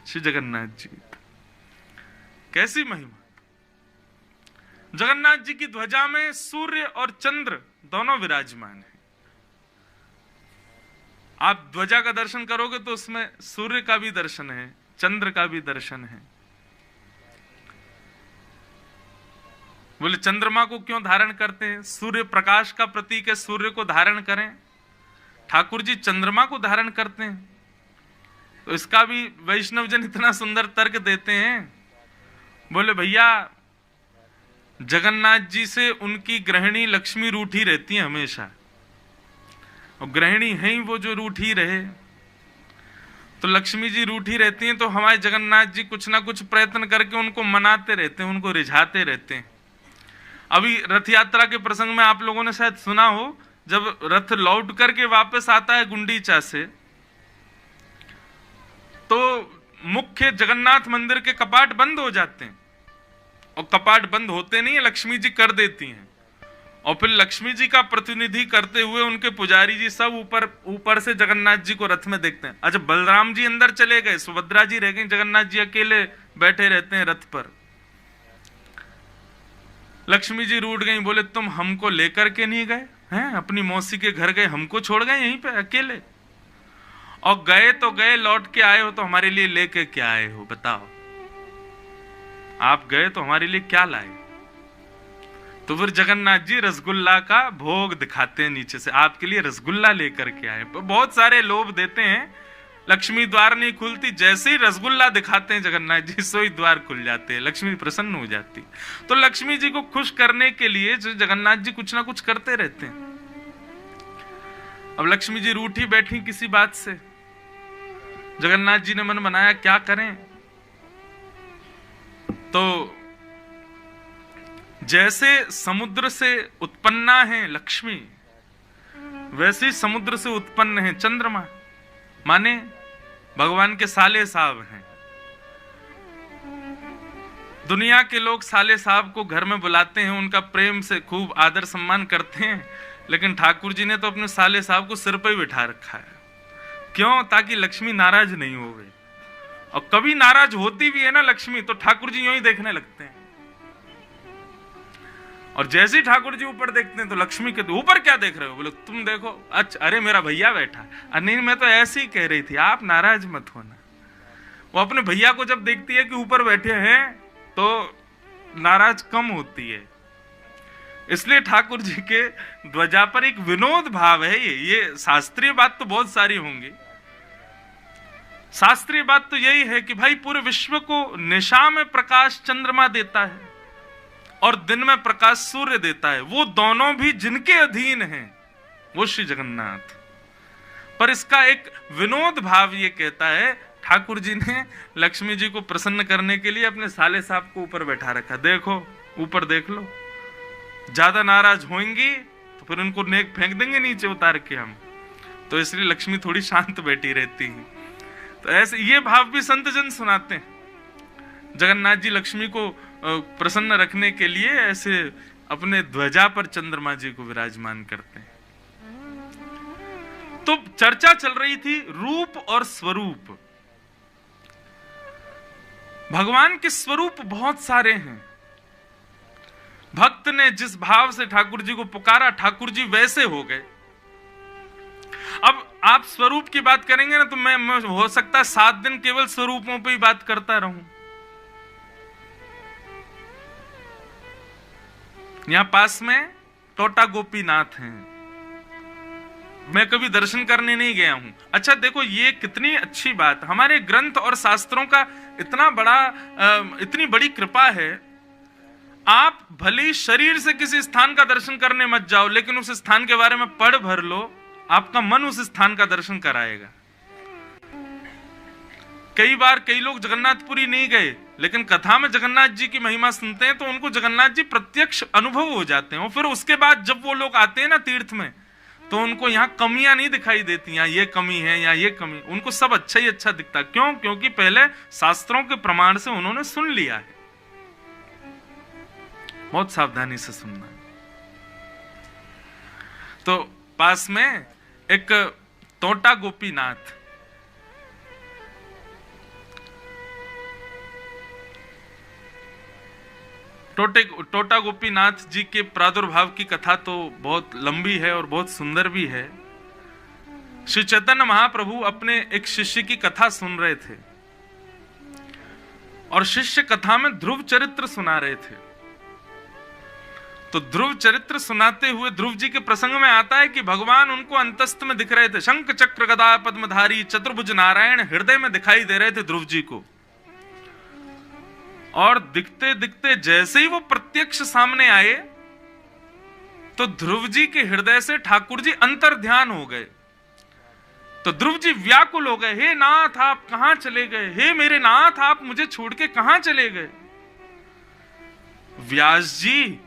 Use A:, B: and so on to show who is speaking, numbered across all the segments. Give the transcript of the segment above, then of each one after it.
A: श्री जगन्नाथ जी। कैसी महिमा! जगन्नाथ जी की ध्वजा में सूर्य और चंद्र दोनों विराजमान हैं। आप ध्वजा का दर्शन करोगे तो उसमें सूर्य का भी दर्शन है, चंद्र का भी दर्शन है। बोले चंद्रमा को क्यों धारण करते हैं? सूर्य प्रकाश का प्रतीक है, सूर्य को धारण करें। ठाकुर जी चंद्रमा को धारण करते हैं, तो इसका भी वैष्णव जन इतना सुंदर तर्क देते हैं। बोले भैया, जगन्नाथ जी से उनकी गृहिणी लक्ष्मी रूठी रहती है हमेशा, और गृहिणी है ही वो जो रूठी रहे। तो लक्ष्मी जी रूठी रहती हैं, तो हमारे जगन्नाथ जी कुछ ना कुछ प्रयत्न करके उनको मनाते रहते हैं, उनको रिझाते रहते हैं। अभी रथ यात्रा के प्रसंग में आप लोगों ने शायद सुना हो, जब रथ लौट करके वापस आता है गुंडीचा से, तो मुख्य जगन्नाथ मंदिर के कपाट बंद हो जाते हैं, और कपाट बंद होते नहीं है, लक्ष्मी जी कर देती हैं। और फिर लक्ष्मी जी का प्रतिनिधि करते हुए उनके पुजारी जी सब ऊपर से जगन्नाथ जी को रथ में देखते हैं। अच्छा, बलराम जी अंदर चले गए, सुभद्रा जी रह गई, जगन्नाथ जी अकेले बैठे रहते हैं रथ पर। लक्ष्मी जी रूठ गई, बोले तुम हमको लेकर के नहीं गए हैं, अपनी मौसी के घर गए, हमको छोड़ गए यहीं पे अकेले, और गए तो गए, लौट के आए हो तो हमारे लिए लेके क्या आए हो? बताओ, आप गए तो हमारे लिए क्या लाए? तो फिर जगन्नाथ जी रसगुल्ला का भोग दिखाते हैं नीचे से, आपके लिए रसगुल्ला लेकर के आए। बहुत सारे लोभ देते हैं, लक्ष्मी द्वार नहीं खुलती, जैसे ही रसगुल्ला दिखाते हैं जगन्नाथ जी, सोई द्वार खुल जाते हैं, लक्ष्मी प्रसन्न हो जाती। तो लक्ष्मी जी को खुश करने के लिए जो जगन्नाथ जी कुछ ना कुछ करते रहते हैं। अब लक्ष्मी जी रूठी बैठी किसी बात से, जगन्नाथ जी ने मन बनाया क्या करें। तो जैसे समुद्र से उत्पन्ना है लक्ष्मी, वैसे समुद्र से उत्पन्न है चंद्रमा, माने भगवान के साले साहब हैं। दुनिया के लोग साले साहब को घर में बुलाते हैं, उनका प्रेम से खूब आदर सम्मान करते हैं, लेकिन ठाकुर जी ने तो अपने साले साहब को सिर पर ही बिठा रखा है। क्यों? ताकि लक्ष्मी नाराज नहीं होवे। और कभी नाराज होती भी है ना लक्ष्मी, तो ठाकुर जी यूं ही देखने लगते हैं, और जैसे ही ठाकुर जी ऊपर देखते हैं तो लक्ष्मी कहते ऊपर क्या देख रहे हो? बोले तुम देखो। अच्छा, अरे मेरा भैया बैठा है। नहीं, मैं तो ऐसे ही कह रही थी, आप नाराज मत होना। वो अपने भैया को जब देखती है कि ऊपर बैठे हैं तो नाराज कम होती है। इसलिए ठाकुर जी के ध्वजा पर एक विनोद भाव है। ये शास्त्रीय बात तो बहुत सारी होंगी। शास्त्रीय बात तो यही है कि भाई पूरे विश्व को निशा में प्रकाश चंद्रमा देता है और दिन में प्रकाश सूर्य देता है, वो दोनों भी जिनके अधीन हैं वो श्री जगन्नाथ। पर इसका एक विनोद भाव ये कहता है, ठाकुर जी ने लक्ष्मी जी को प्रसन्न करने के लिए अपने साले साहब को ऊपर बैठा रखा। देखो ऊपर देख लो, ज्यादा नाराज होंगी तो फिर उनको नेक फेंक देंगे नीचे उतार के हम, तो इसलिए लक्ष्मी थोड़ी शांत बैठी रहती है। तो ऐसे ये भाव भी संत जन सुनाते हैं। जगन्नाथ जी लक्ष्मी को प्रसन्न रखने के लिए ऐसे अपने ध्वजा पर चंद्रमा जी को विराजमान करते हैं। तो चर्चा चल रही थी रूप और स्वरूप। भगवान के स्वरूप बहुत सारे हैं। भक्त ने जिस भाव से ठाकुर जी को पुकारा, ठाकुर जी वैसे हो गए। अब आप स्वरूप की बात करेंगे ना, तो मैं हो सकता है 7 दिन केवल स्वरूपों पे ही बात करता रहूं। यहां पास में टोटा गोपीनाथ हैं, मैं कभी दर्शन करने नहीं गया हूं। अच्छा देखो, ये कितनी अच्छी बात, हमारे ग्रंथ और शास्त्रों का इतना बड़ा इतनी बड़ी कृपा है। आप भले शरीर से किसी स्थान का दर्शन करने मत जाओ, लेकिन उस स्थान के बारे में पढ़ भर लो, आपका मन उस स्थान का दर्शन कराएगा। कई बार कई लोग जगन्नाथपुरी नहीं गए, लेकिन कथा में जगन्नाथ जी की महिमा सुनते हैं तो उनको जगन्नाथ जी प्रत्यक्ष अनुभव हो जाते हैं। और फिर उसके बाद जब वो लोग आते हैं ना तीर्थ में, तो उनको यहाँ कमियां नहीं दिखाई देती, यहाँ ये कमी है या ये कमी, उनको सब अच्छा ही अच्छा दिखता। क्यों? क्योंकि पहले शास्त्रों के प्रमाण से उन्होंने सुन लिया है। बहुत सावधानी से सुनना है। तो पास में एक टोटा गोपीनाथ, टोटा गोपीनाथ जी के प्रादुर्भाव की कथा तो बहुत लंबी है और बहुत सुंदर भी है। श्री चैतन्य महाप्रभु अपने एक शिष्य की कथा सुन रहे थे और शिष्य कथा में ध्रुव चरित्र सुना रहे थे। तो ध्रुव चरित्र सुनाते हुए ध्रुव जी के प्रसंग में आता है कि भगवान उनको अंतस्थ में दिख रहे थे, शंख चक्र गदा पद्मधारी चतुर्भुज नारायण हृदय में दिखाई दे रहे थे ध्रुव जी को। और दिखते दिखते जैसे ही वो प्रत्यक्ष सामने आए तो ध्रुव जी के हृदय से ठाकुर जी अंतर ध्यान हो गए। तो ध्रुव जी व्याकुल हो गए, हे नाथ आप कहां चले गए, हे मेरे नाथ आप मुझे छोड़ के कहां चले गए। व्यास जी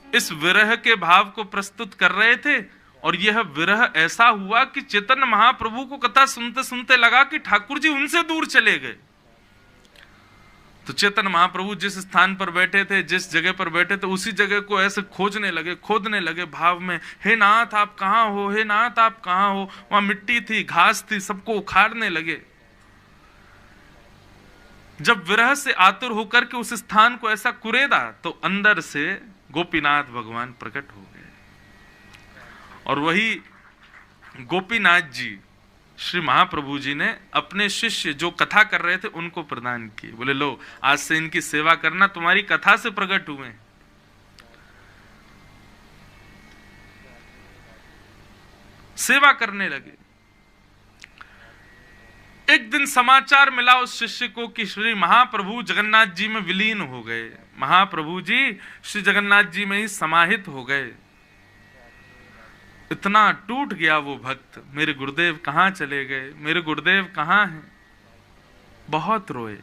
A: इस विरह के भाव को प्रस्तुत कर रहे थे और यह विरह ऐसा हुआ कि चैतन्य महाप्रभु को कथा सुनते सुनते लगा कि ठाकुर जी उनसे दूर चले गए। तो चैतन्य महाप्रभु जिस स्थान पर बैठे थे, जिस जगह पर बैठे थे, उसी जगह को ऐसे खोजने लगे, खोदने लगे भाव में, हे नाथ आप कहां हो, हे नाथ आप कहां हो। वहां मिट्टी थी, घास थी, सबको उखाड़ने लगे। जब विरह से आतुर होकर के उस स्थान को ऐसा कुरेदा तो अंदर से गोपीनाथ भगवान प्रकट हो गए और वही गोपीनाथ जी श्री महाप्रभु जी ने अपने शिष्य जो कथा कर रहे थे उनको प्रदान किए। बोले लो आज से इनकी सेवा करना, तुम्हारी कथा से प्रकट हुए। सेवा करने लगे। एक दिन समाचार मिला उस शिष्य को कि श्री महाप्रभु जगन्नाथ जी में विलीन हो गए, महाप्रभु जी श्री जगन्नाथ जी में ही समाहित हो गए। इतना टूट गया वो भक्त, मेरे गुरुदेव कहां चले गए, मेरे गुरुदेव कहां हैं। बहुत रोए।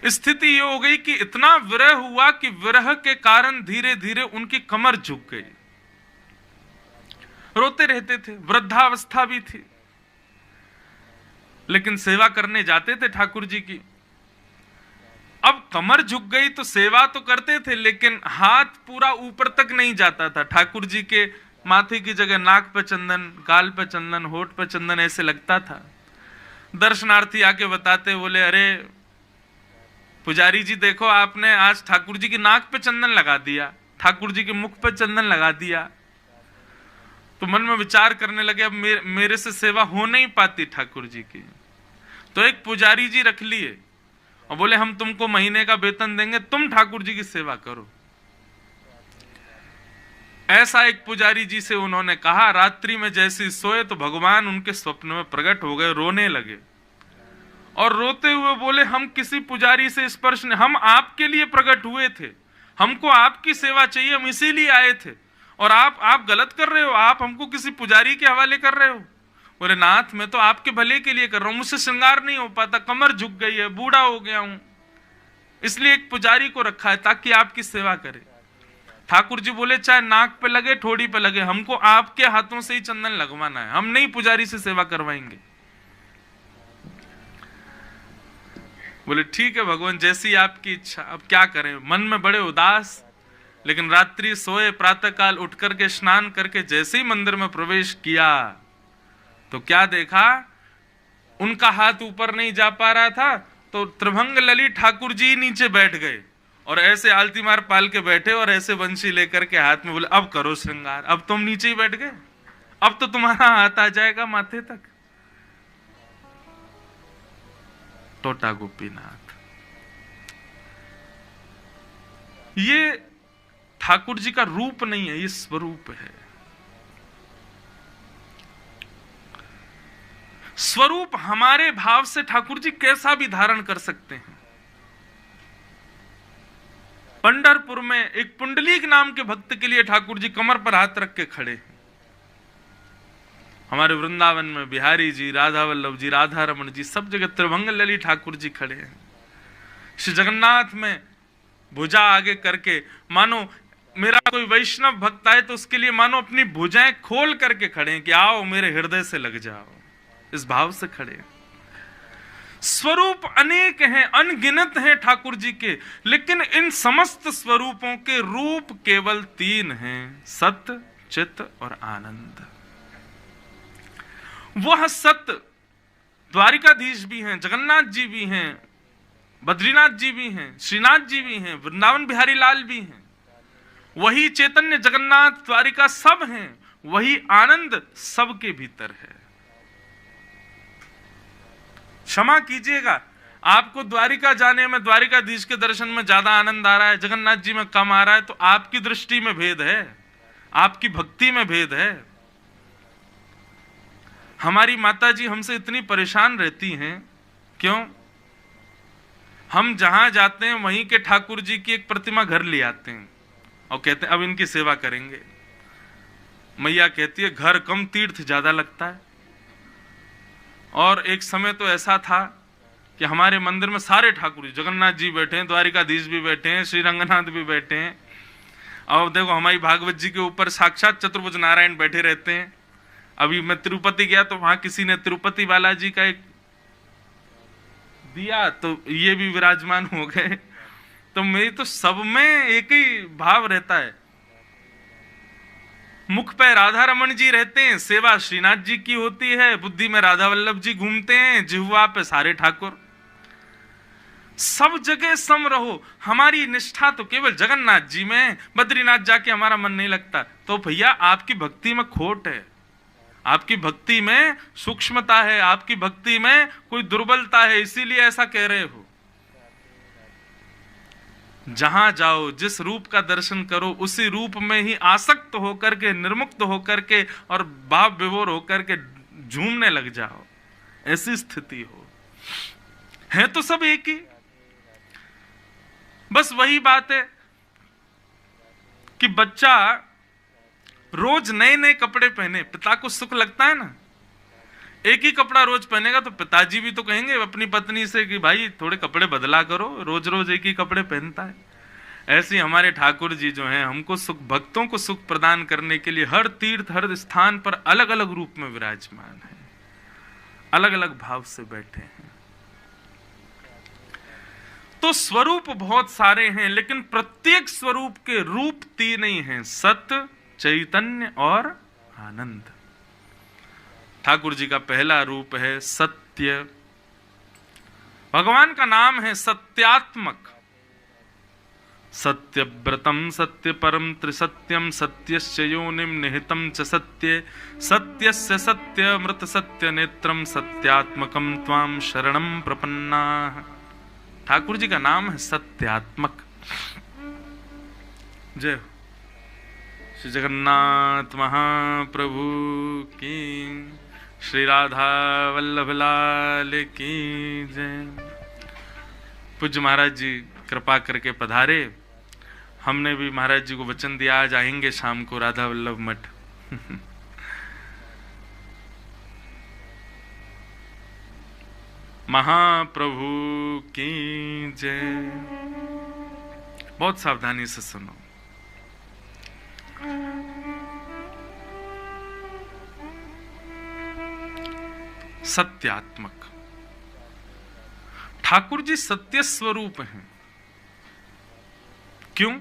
A: स्थिति ये हो गई कि इतना विरह हुआ कि विरह के कारण धीरे धीरे उनकी कमर झुक गई। रोते रहते थे, वृद्धावस्था भी थी, लेकिन सेवा करने जाते थे ठाकुर जी की। अब कमर झुक गई तो सेवा तो करते थे लेकिन हाथ पूरा ऊपर तक नहीं जाता था। ठाकुर जी के माथे की जगह नाक पे चंदन, गाल पे चंदन, होठ पे चंदन ऐसे लगता था। दर्शनार्थी आके बताते, बोले अरे पुजारी जी देखो आपने आज ठाकुर जी की नाक पे चंदन लगा दिया, ठाकुर जी के मुख पे चंदन लगा दिया। तो मन में विचार करने लगे अब मेरे से सेवा हो नहीं पाती ठाकुर जी की। तो एक पुजारी जी रख लिए और बोले हम तुमको महीने का वेतन देंगे, तुम ठाकुर जी की सेवा करो। ऐसा एक पुजारी जी से उन्होंने कहा। रात्रि में जैसे सोए तो भगवान उनके स्वप्न में प्रकट हो गए, रोने लगे और रोते हुए बोले हम किसी पुजारी से स्पर्श नहीं, हम आपके लिए प्रकट हुए थे, हमको आपकी सेवा चाहिए, हम इसीलिए आए थे और आप गलत कर रहे हो, आप हमको किसी पुजारी के हवाले कर रहे हो। बोले नाथ मैं तो आपके भले के लिए कर रहा हूं, मुझसे श्रृंगार नहीं हो पाता, कमर झुक गई है, बूढ़ा हो गया हूं, इसलिए एक पुजारी को रखा है ताकि आपकी सेवा करे। ठाकुर जी बोले चाहे नाक पे लगे, ठोड़ी पे लगे, हमको आपके हाथों से ही चंदन लगवाना है, हम नहीं पुजारी से सेवा करवाएंगे। बोले ठीक है भगवान जैसी आपकी इच्छा, अब क्या करें। मन में बड़े उदास, लेकिन रात्रि सोए, प्रातः काल उठ करके स्नान करके जैसे ही मंदिर में प्रवेश किया तो क्या देखा, उनका हाथ ऊपर नहीं जा पा रहा था तो त्रिभंग ललित ठाकुर जी नीचे बैठ गए और ऐसे आलती मार पाल के बैठे और ऐसे बंशी लेकर के हाथ में। बोले अब करो श्रृंगार, अब तुम नीचे ही बैठ गए, अब तो तुम्हारा हाथ आ जाएगा माथे तक। टोटा गोपीनाथ, ये ठाकुर जी का रूप नहीं है, ये स्वरूप है। स्वरूप हमारे भाव से ठाकुर जी कैसा भी धारण कर सकते हैं। पंढरपुर में एक पुंडलीक नाम के भक्त के लिए ठाकुर जी कमर पर हाथ रख के खड़े हैं। हमारे वृंदावन में बिहारी जी, राधा वल्लभ जी, राधा रमन जी, सब जगह त्रिभंग ललित ठाकुर जी खड़े हैं। श्री जगन्नाथ में भुजा आगे करके, मानो मेरा कोई वैष्णव भक्त आए तो उसके लिए मानो अपनी भुजाएं खोल करके खड़े हैं कि आओ मेरे हृदय से लग जाओ, इस भाव से खड़े। स्वरूप अनेक हैं, अनगिनत हैं ठाकुर जी के, लेकिन इन समस्त स्वरूपों के रूप केवल 3 हैं, सत्य, चित्त और आनंद। वह सत्य द्वारिकाधीश भी हैं, जगन्नाथ जी भी हैं, बद्रीनाथ जी भी हैं, श्रीनाथ जी भी हैं, वृंदावन बिहारी लाल भी हैं, वही चैतन्य जगन्नाथ द्वारिका सब हैं, वही आनंद सबके भीतर है। क्षमा कीजिएगा, आपको द्वारिका जाने में, द्वारिकाधीश के दर्शन में ज्यादा आनंद आ रहा है, जगन्नाथ जी में कम आ रहा है, तो आपकी दृष्टि में भेद है, आपकी भक्ति में भेद है। हमारी माता जी हमसे इतनी परेशान रहती हैं, क्यों? हम जहां जाते हैं वहीं के ठाकुर जी की एक प्रतिमा घर ले आते हैं और कहते हैं अब इनकी सेवा करेंगे। मैया कहती है घर कम तीर्थ ज्यादा लगता है। और एक समय तो ऐसा था कि हमारे मंदिर में सारे ठाकुर जी, जगन्नाथ जी बैठे हैं, द्वारिकाधीश भी बैठे हैं, श्री रंगनाथ भी बैठे हैं, और देखो हमारी भागवत जी के ऊपर साक्षात चतुर्भुज नारायण बैठे रहते हैं। अभी मैं तिरुपति गया तो वहां किसी ने तिरुपति बालाजी का एक दिया, तो ये भी विराजमान हो गए। तो मेरी तो सब में एक ही भाव रहता है। मुख पे राधा रमन जी रहते हैं, सेवा श्रीनाथ जी की होती है, बुद्धि में राधा वल्लभ जी घूमते हैं, जिह्वा पे सारे ठाकुर। सब जगह सम रहो। हमारी निष्ठा तो केवल जगन्नाथ जी में, बद्रीनाथ जाके हमारा मन नहीं लगता, तो भैया आपकी भक्ति में खोट है, आपकी भक्ति में सूक्ष्मता है, आपकी भक्ति में कोई दुर्बलता है, इसीलिए ऐसा कह रहे हो। जहां जाओ, जिस रूप का दर्शन करो, उसी रूप में ही आसक्त होकर के, निर्मुक्त होकर के और भाव विभोर होकर के झूमने लग जाओ, ऐसी स्थिति हो। है तो सब एक ही। बस वही बात है कि बच्चा रोज नए नए कपड़े पहने, पिता को सुख लगता है ना। एक ही कपड़ा रोज पहनेगा तो पिताजी भी तो कहेंगे अपनी पत्नी से कि भाई थोड़े कपड़े बदला करो, रोज रोज एक ही कपड़े पहनता है। ऐसे हमारे ठाकुर जी जो हैं, हमको सुख, भक्तों को सुख प्रदान करने के लिए हर तीर्थ, हर स्थान पर अलग अलग रूप में विराजमान है, अलग अलग भाव से बैठे हैं। तो स्वरूप बहुत सारे हैं, लेकिन प्रत्येक स्वरूप के रूप तीन ही हैं, सत्य, चैतन्य और आनंद। ठाकुर जी का पहला रूप है सत्य। भगवान का नाम है सत्यात्मक। सत्यव्रतम सत्य परम त्रिसत्यम सत्यस्य योनिम निहितम च सत्ये सत्यस्य सत्यमृत सत्य नेत्रम सत्यात्मकम त्वाम शरणम प्रपन्नाः। ठाकुर जी का नाम है सत्यात्मक। जय हो। श्री जगन्नाथ महाप्रभु की, श्री राधा वल्लभ लाल की जय। पूज्य महाराज जी कृपा करके पधारे। हमने भी महाराज जी को वचन दिया आज आएंगे शाम को राधा वल्लभ मठ। महाप्रभु की जय। बहुत सावधानी से सुनो। सत्यात्मक। ठाकुर जी सत्य स्वरूप हैं। क्यों?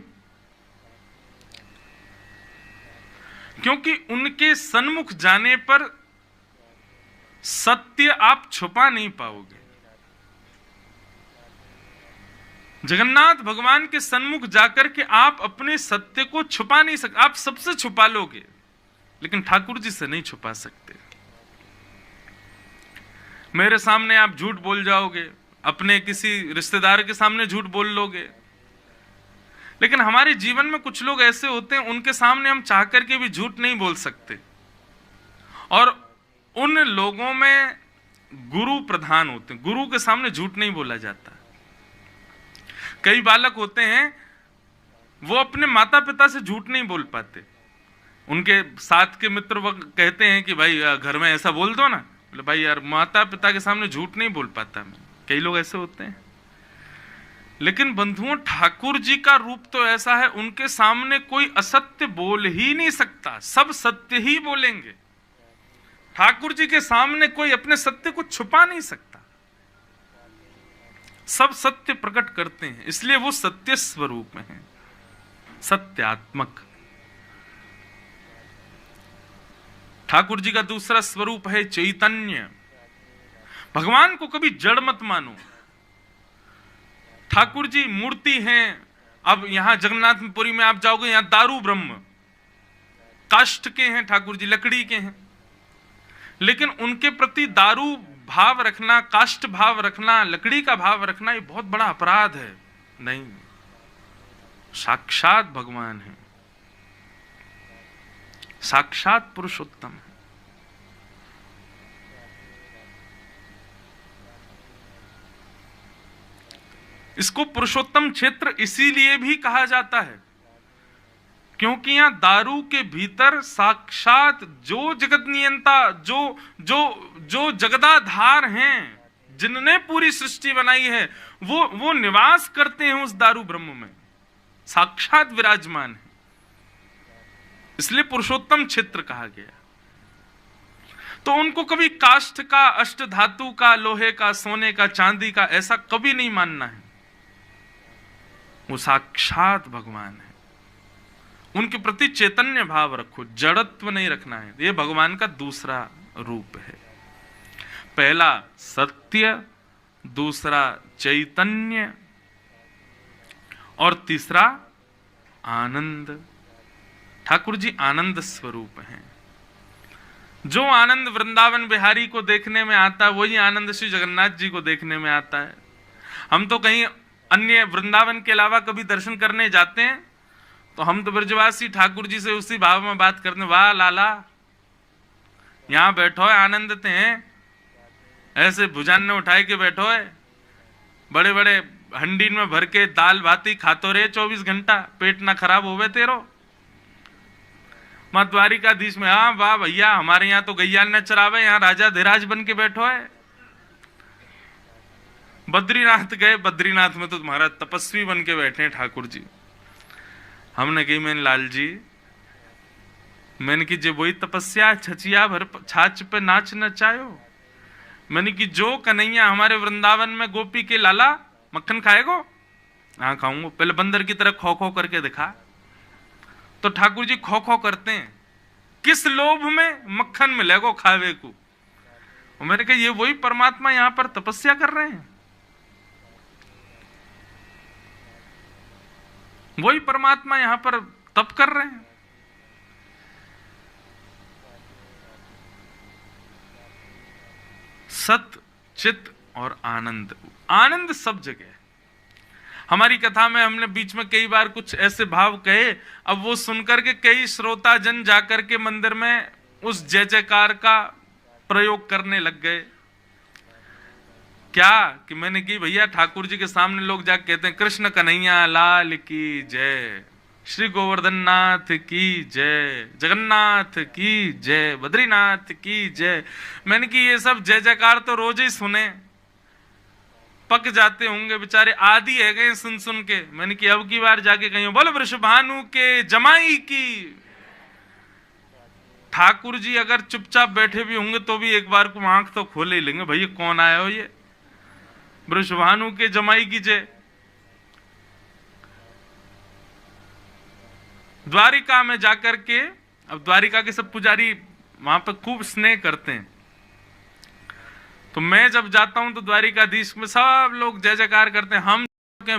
A: क्योंकि उनके सन्मुख जाने पर सत्य आप छुपा नहीं पाओगे। जगन्नाथ भगवान के सन्मुख जाकर के आप अपने सत्य को छुपा नहीं सकते। आप सबसे छुपा लोगे, लेकिन ठाकुर जी से नहीं छुपा सकते। मेरे सामने आप झूठ बोल जाओगे, अपने किसी रिश्तेदार के सामने झूठ बोल लोगे, लेकिन हमारे जीवन में कुछ लोग ऐसे होते हैं, उनके सामने हम चाह करके भी झूठ नहीं बोल सकते। और उन लोगों में गुरु प्रधान होते हैं, गुरु के सामने झूठ नहीं बोला जाता। कई बालक होते हैं, वो अपने माता पिता से झूठ नहीं बोल पाते। उनके साथ के मित्र वो कहते हैं कि भाई घर में ऐसा बोल दो ना, बोले भाई यार माता पिता के सामने झूठ नहीं बोल पाता मैं। कई लोग ऐसे होते हैं। लेकिन बंधुओं, ठाकुर जी का रूप तो ऐसा है, उनके सामने कोई असत्य बोल ही नहीं सकता, सब सत्य ही बोलेंगे। ठाकुर जी के सामने कोई अपने सत्य को छुपा नहीं सकता, सब सत्य प्रकट करते हैं, इसलिए वो सत्य स्वरूप में है, सत्यात्मक। ठाकुर जी का दूसरा स्वरूप है चैतन्य। भगवान को कभी जड़ मत मानो। ठाकुर जी मूर्ति हैं। अब यहां जगन्नाथपुरी में आप जाओगे, यहां दारू ब्रह्म काष्ठ के हैं, ठाकुर जी लकड़ी के हैं, लेकिन उनके प्रति दारू भाव रखना, काष्ठ भाव रखना, लकड़ी का भाव रखना, ये बहुत बड़ा अपराध है। नहीं, साक्षात भगवान है, साक्षात पुरुषोत्तम है। इसको पुरुषोत्तम क्षेत्र इसीलिए भी कहा जाता है क्योंकि यहां दारू के भीतर साक्षात जो जगत नियंता, जो जो जो जगदाधार हैं, जिनने पूरी सृष्टि बनाई है, वो निवास करते हैं उस दारू ब्रह्म में, साक्षात विराजमान है। इसलिए पुरुषोत्तम क्षेत्र कहा गया। तो उनको कभी काष्ठ का, अष्ट धातु का, लोहे का, सोने का, चांदी का ऐसा कभी नहीं मानना है। वो साक्षात भगवान है। उनके प्रति चैतन्य भाव रखो, जड़त्व नहीं रखना है। ये भगवान का दूसरा रूप है। पहला सत्य, दूसरा चैतन्य और तीसरा आनंद। ठाकुर जी आनंद स्वरूप हैं। जो आनंद वृंदावन बिहारी को देखने में आता है, वही आनंद श्री जगन्नाथ जी को देखने में आता है। हम तो कहीं अन्य वृंदावन के अलावा कभी दर्शन करने जाते हैं तो हम तो ब्रजवासी ठाकुर जी से उसी भाव में बात करते हैं, वाह लाला यहां बैठो है, आनंदते हैं, ऐसे भुजान ने उठाए के बैठो है, बड़े बड़े हंडीन में भर के दाल भाती खातो रहे 24 घंटा, पेट ना खराब होवे तेरो। मां द्वारिकाधीश में, हाँ वाह भैया हमारे यहाँ तो गैया न चरावे, यहाँ राजा धीराज बन के बैठो है। बद्रीनाथ गए, बद्रीनाथ में तो तुम्हारा तपस्वी बन के बैठे हैं ठाकुर जी। हमने कही, मैंने लाल जी, मैंने कि जो वही तपस्या छचिया भर छाछ पे नाच नचायो। मैंने कि जो कन्हैया हमारे वृंदावन में गोपी के लाला मक्खन खाएगो? हाँ खाऊंगा। पहले बंदर की तरह खो खो करके दिखा। तो ठाकुर जी खो खो करते हैं, किस लोभ में? मक्खन मिलेगो खावे को। और मैंने कहा ये वही परमात्मा यहां पर तपस्या कर रहे हैं, वही परमात्मा यहां पर तप कर रहे हैं। सत, चित और आनंद। आनंद सब जगह। हमारी कथा में हमने बीच में कई बार कुछ ऐसे भाव कहे, अब वो सुनकर के कई श्रोता जन जाकर के मंदिर में उस जय जयकार का प्रयोग करने लग गए। क्या कि मैंने की भैया ठाकुर जी के सामने लोग जाकर कहते हैं कृष्ण कन्हैया लाल की जय, श्री गोवर्धन नाथ की जय, जगन्नाथ की जय, बद्रीनाथ की जय। मैंने कि ये सब जय जयकार तो रोज ही सुने, पक जाते होंगे बेचारे, आदि है गए सुन सुन के। मैंने कि अब की बार जाके कहीं बोलो वृषभानु के जमाई की। ठाकुर जी अगर चुपचाप बैठे भी होंगे तो भी एक बार को आंख तो खोले ही लेंगे, भैया कौन आया हो ये, वृषभानु के जमाई की जय। द्वारिका में जाकर के, अब द्वारिका के सब पुजारी वहां पर खूब स्नेह करते हैं, तो मैं जब जाता हूं तो द्वारिकाधीश में सब लोग जय जयकार करते हैं, हम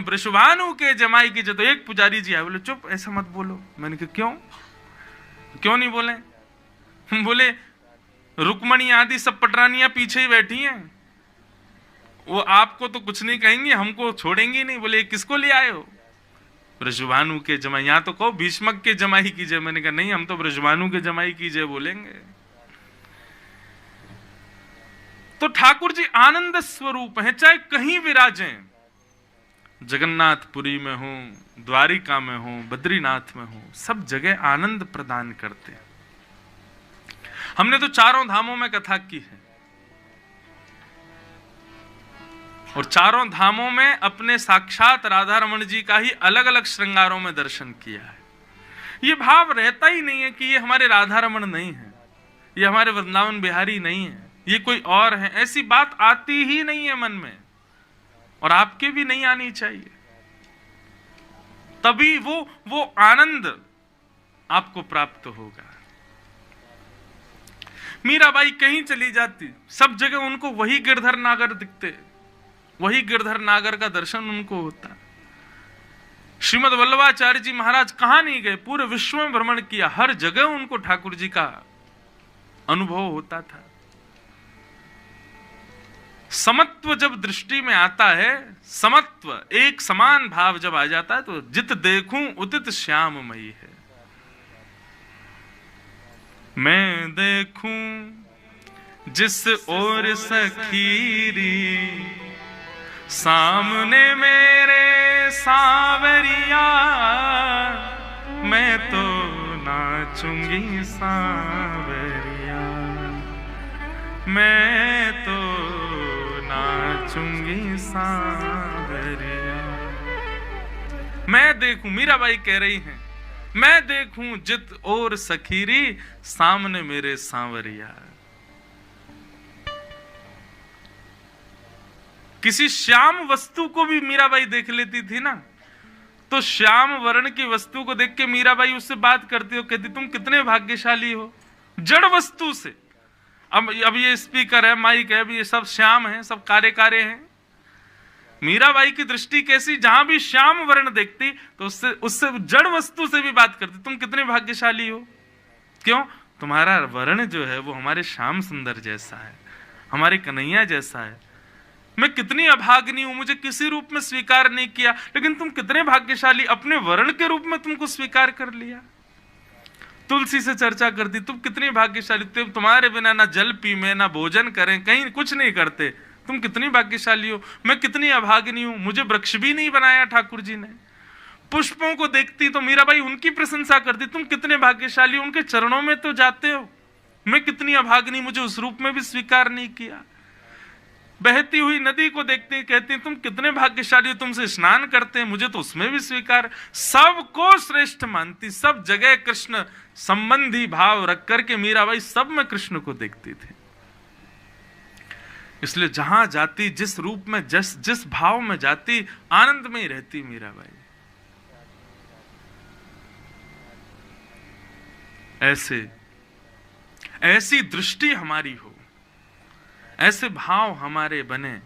A: वृषभानु के जमाई की जय। तो एक पुजारी जी आए, बोले चुप ऐसा मत बोलो। मैंने कहा क्यों नहीं बोले? बोले रुक्मणी आदि सब पटरानियां पीछे ही बैठी हैं, वो आपको तो कुछ नहीं कहेंगे, हमको छोड़ेंगे नहीं। बोले किसको ले आए हो? वृषभानु के जमाई। यहां तो कहो भीष्मक के जमाई की जय। मैंने कहा नहीं, हम तो वृषभानु के जमाई की जय बोलेंगे। तो ठाकुर जी आनंद स्वरूप हैं, चाहे कहीं विराजें, जगन्नाथपुरी में हो, द्वारिका में हो, बद्रीनाथ में हो, सब जगह आनंद प्रदान करते हैं। हमने तो चारों धामों में कथा की है और चारों धामों में अपने साक्षात राधा रमण जी का ही अलग अलग श्रृंगारों में दर्शन किया है। ये भाव रहता ही नहीं है कि ये हमारे राधा रमण नहीं है, ये हमारे वृंदावन बिहारी नहीं है, ये कोई और है। ऐसी बात आती ही नहीं है मन में, और आपके भी नहीं आनी चाहिए। तभी वो आनंद आपको प्राप्त होगा। मीराबाई कहीं चली जाती, सब जगह उनको वही गिरधर नागर दिखते, वही गिरधर नागर का दर्शन उनको होता। श्रीमद वल्लभाचार्य जी महाराज कहां नहीं गए, पूरे विश्व में भ्रमण किया, हर जगह उनको ठाकुर जी का अनुभव होता था। समत्व जब दृष्टि में आता है, समत्व एक समान भाव जब आ जाता है, तो जित देखूं उदित श्याममयी है। मैं देखूं जिस ओर सखीरी, सामने मेरे सांवरिया, मैं तो नाचूंगी सांवरिया, मैं तो नाचूंगी सांवरिया। मैं देखूं, मीराबाई कह रही हैं, मैं देखूं जित और सखीरी, सामने मेरे सांवरिया। किसी श्याम वस्तु को भी मीराबाई देख लेती थी ना, तो श्याम वर्ण की वस्तु को देख के मीराबाई उससे बात करती हो, कहती तुम कितने भाग्यशाली हो, जड़ वस्तु से। अब ये स्पीकर है, माइक है, अब ये सब श्याम है, सब कारे कारे हैं। मीराबाई की दृष्टि कैसी, जहां भी श्याम वर्ण देखती तो उससे जड़ वस्तु से भी बात करती, तुम कितने भाग्यशाली हो। क्यों? तुम्हारा वर्ण जो है वो हमारे श्याम सुंदर जैसा है, हमारे कन्हैया जैसा है। मैं कितनी अभागिनी हूं, मुझे किसी रूप में स्वीकार नहीं किया, लेकिन तुम कितने भाग्यशाली, अपने वर्ण के रूप में तुमको स्वीकार कर लिया। तुलसी से चर्चा करती, तुम कितनी भाग्यशाली, तुम तुम्हारे बिना ना जल पी में, ना भोजन करें, कहीं कुछ नहीं करते, तुम कितनी भाग्यशाली हो। मैं कितनी अभागिनी हूं, मुझे वृक्ष भी नहीं बनाया ठाकुर जी ने। पुष्पों को देखती तो मीराबाई उनकी प्रशंसा करती, तुम कितने भाग्यशाली, उनके चरणों में तो जाते हो। मैं कितनी अभागिनी, मुझे उस रूप में भी स्वीकार नहीं किया। बहती हुई नदी को देखती, कहती तुम कितने भाग्यशाली हो, तुमसे स्नान करते हैं, मुझे तो उसमें भी स्वीकार। सबको श्रेष्ठ मानती, सब जगह कृष्ण संबंधी भाव रख करके मीराबाई सब में कृष्ण को देखती थी। इसलिए जहां जाती, जिस रूप में, जिस भाव में जाती, आनंद में ही रहती मीराबाई। ऐसी दृष्टि हमारी हो, ऐसे भाव हमारे बने,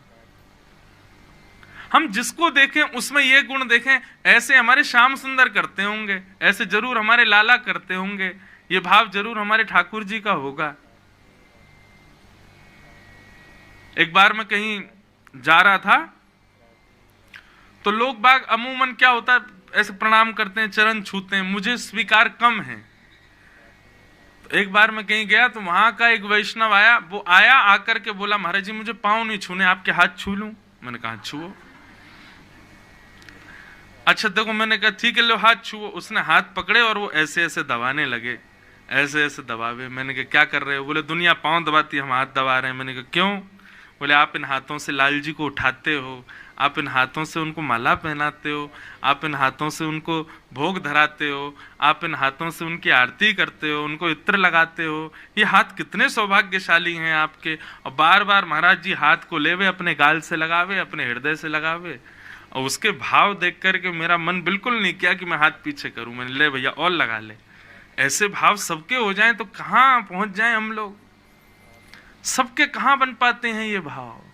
A: हम जिसको देखें उसमें ये गुण देखें, ऐसे हमारे श्याम सुंदर करते होंगे, ऐसे जरूर हमारे लाला करते होंगे, ये भाव जरूर हमारे ठाकुर जी का होगा। एक बार मैं कहीं जा रहा था तो लोग बाग अमूमन क्या होता है, ऐसे प्रणाम करते हैं, चरण छूते हैं, मुझे स्वीकार कम है। एक बार मैं कहीं गया तो वहां का एक वैष्णव आया, वो आया आकर के बोला महाराज जी मुझे पांव नहीं छूने, आपके हाथ छू लूं। मैंने कहा छुओ। अच्छा देखो, मैंने कहा ठीक है लो हाथ छुओ। उसने हाथ पकड़े और वो ऐसे ऐसे दबाने लगे, ऐसे ऐसे दबावे। मैंने कहा क्या कर रहे हो? बोले दुनिया पांव दबाती, हम हाथ दबा रहे हैं। मैंने कहा क्यों? बोले आप इन हाथों से लाल जी को उठाते हो, आप इन हाथों से उनको माला पहनाते हो, आप इन हाथों से उनको भोग धराते हो, आप इन हाथों से उनकी आरती करते हो, उनको इत्र लगाते हो। ये हाथ कितने सौभाग्यशाली हैं आपके। और बार बार महाराज जी हाथ को लेवे, अपने गाल से लगावे, अपने हृदय से लगावे। और उसके भाव देख करके मेरा मन बिल्कुल नहीं किया कि मैं हाथ पीछे करूं। मैंने ले भैया और लगा ले। ऐसे भाव सबके हो जाएं तो कहां पहुंच जाएं हम लोग। सबके कहां बन पाते हैं ये भाव।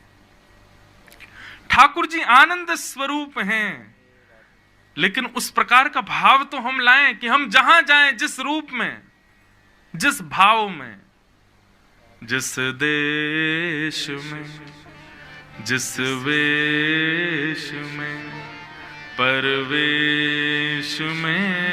A: ठाकुर जी आनंद स्वरूप हैं, लेकिन उस प्रकार का भाव तो हम लाएं कि हम जहां जाएं, जिस रूप में, जिस भाव में, जिस देश में, जिस वेश में, परवेश में